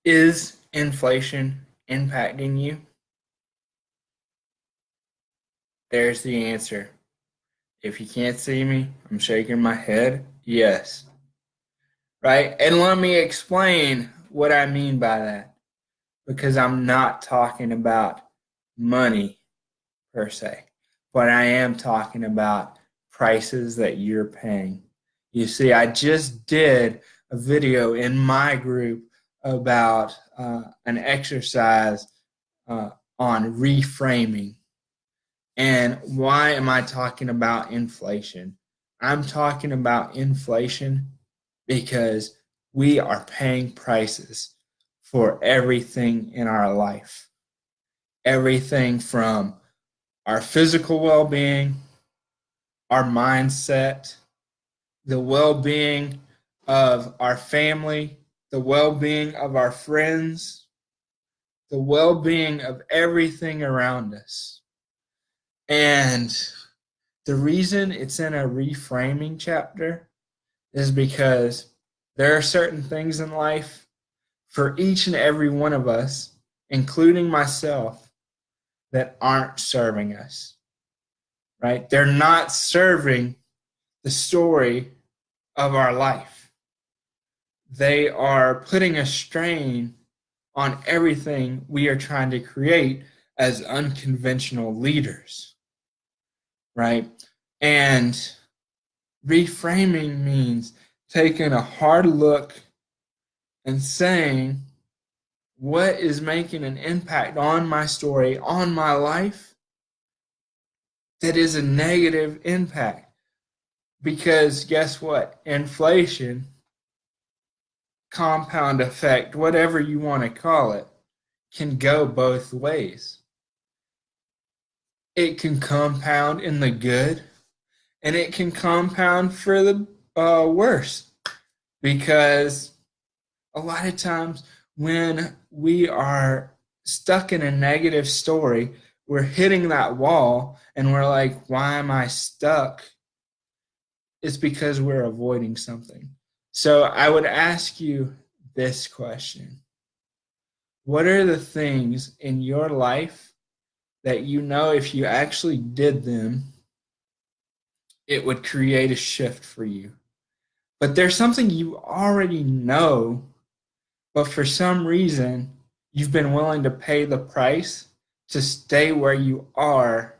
Is inflation impacting you? There's the answer. If you can't see me, I'm shaking my head. Yes. Right? And let me explain what I mean by that. Because I'm not talking about money per se, but I am talking about prices that you're paying. You see, I just did a video in my group about an exercise on reframing. And why am I talking about inflation? I'm talking about inflation because we are paying prices for everything in our life. Everything from our physical well being, our mindset, the well being of our family, the well being of our friends, the well being of everything around us. And the reason it's in a reframing chapter is because there are certain things in life for each and every one of us, including myself, that aren't serving us, right? They're not serving the story of our life. They are putting a strain on everything we are trying to create as unconventional leaders, right? And reframing means taking a hard look and saying, what is making an impact on my story, on my life, that is a negative impact? Because guess what? Inflation, compound effect, whatever you want to call it, can go both ways. It can compound in the good, and it can compound for the worse. Because a lot of times when we are stuck in a negative story, we're hitting that wall and we're like, why am I stuck? It's because we're avoiding something. So I would ask you this question. What are the things in your life that you know if you actually did them, it would create a shift for you? But there's something you already know, but for some reason, you've been willing to pay the price to stay where you are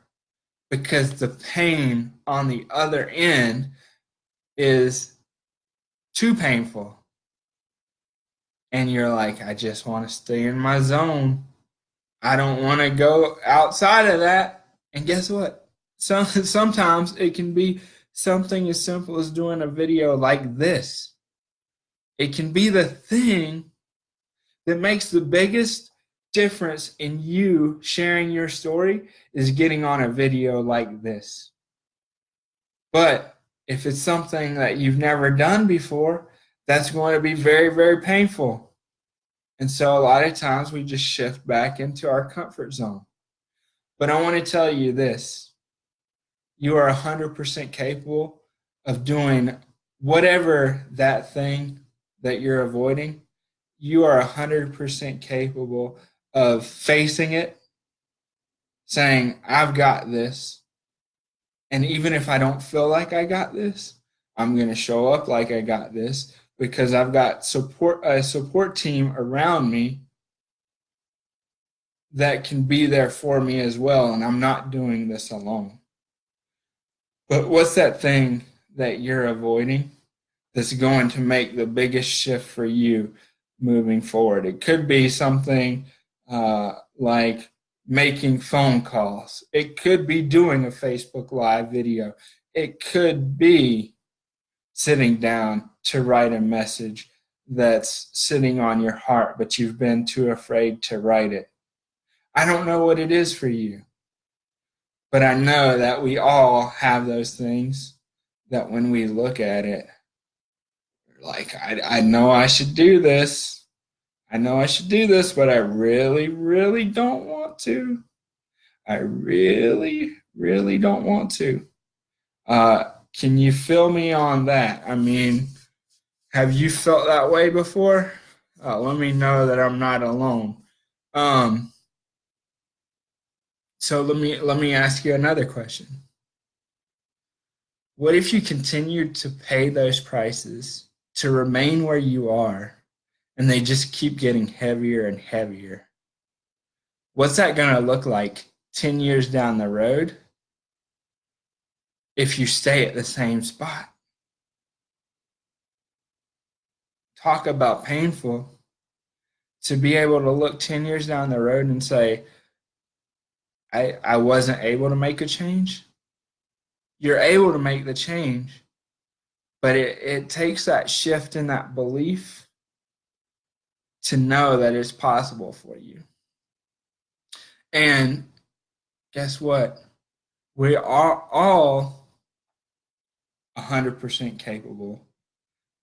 because the pain on the other end is too painful. And you're like, I just want to stay in my zone. I don't want to go outside of that. And guess what? Sometimes it can be something as simple as doing a video like this. It can be the thing that makes the biggest difference in you sharing your story is getting on a video like this. But if it's something that you've never done before, that's going to be very, very painful. And so a lot of times we just shift back into our comfort zone. But I want to tell you this. You are 100% capable of doing whatever that thing that you're avoiding. You are 100% capable of facing it, saying, I've got this. And even if I don't feel like I got this, I'm going to show up like I got this because I've got a support team around me that can be there for me as well. And I'm not doing this alone. But what's that thing that you're avoiding that's going to make the biggest shift for you moving forward? It could be something like making phone calls. It could be doing a Facebook Live video. It could be sitting down to write a message that's sitting on your heart, but you've been too afraid to write it. I don't know what it is for you, but I know that we all have those things that when we look at it, like, I know I should do this. I know I should do this, but I really, really don't want to. I really, really don't want to. Can you fill me on that? I mean, have you felt that way before? Let me know that I'm not alone. Um, so let me ask you another question. What if you continued to pay those prices to remain where you are, and they just keep getting heavier and heavier? What's that going to look like 10 years down the road if you stay at the same spot? Talk about painful. To be able to look 10 years down the road and say, I wasn't able to make a change. You're able to make the change, but it takes that shift in that belief to know that it's possible for you. And guess what? We are all 100% capable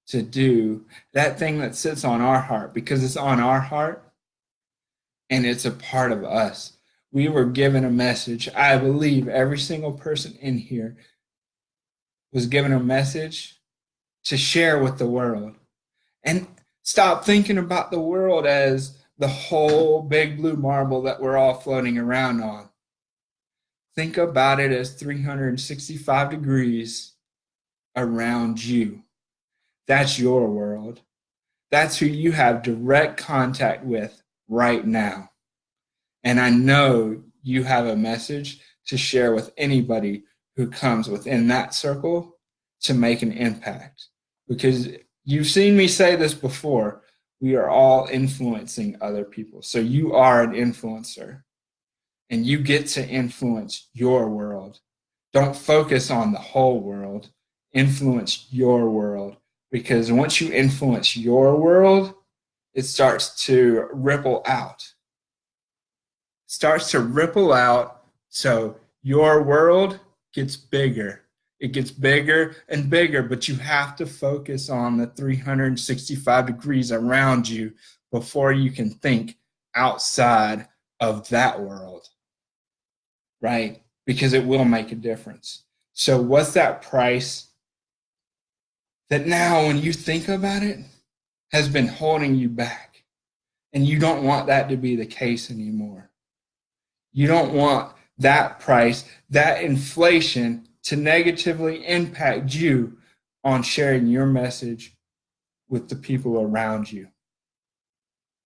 to do that thing that sits on our heart, because it's on our heart and it's a part of us. We were given a message. I believe every single person in here was given a message to share with the world. And stop thinking about the world as the whole big blue marble that we're all floating around on. Think about it as 365 degrees around you. That's your world. That's who you have direct contact with right now. And I know you have a message to share with anybody who comes within that circle to make an impact. Because you've seen me say this before, we are all influencing other people. So you are an influencer and you get to influence your world. Don't focus on the whole world, influence your world. Because once you influence your world, it starts to ripple out. Starts to ripple out, so your world gets bigger. It gets bigger and bigger, but you have to focus on the 365 degrees around you before you can think outside of that world, right? Because it will make a difference. So what's that price that now when you think about it has been holding you back? And you don't want that to be the case anymore. You don't want that price, that inflation to negatively impact you on sharing your message with the people around you.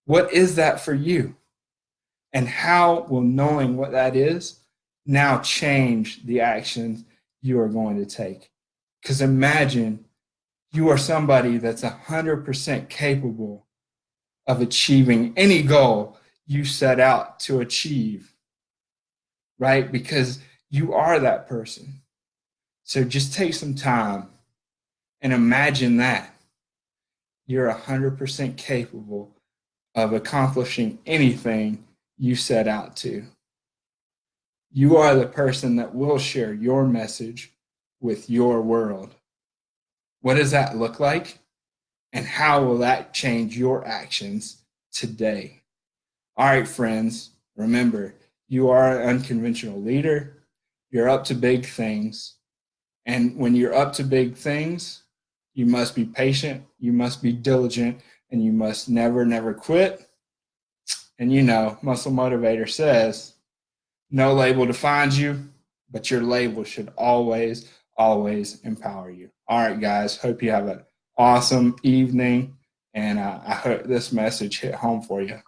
What is that for you? And how will knowing what that is now change the actions you are going to take? Because imagine you are somebody that's 100% capable of achieving any goal you set out to achieve, right? Because you are that person. So just take some time and imagine that you're 100% capable of accomplishing anything you set out to. You are the person that will share your message with your world. What does that look like? And how will that change your actions today? All right, friends, remember, you are an unconventional leader. You're up to big things. And when you're up to big things, you must be patient, you must be diligent, and you must never, never quit. And you know, Muscle Motivator says, no label defines you, but your label should always, always empower you. All right, guys, hope you have an awesome evening, and I hope this message hit home for you.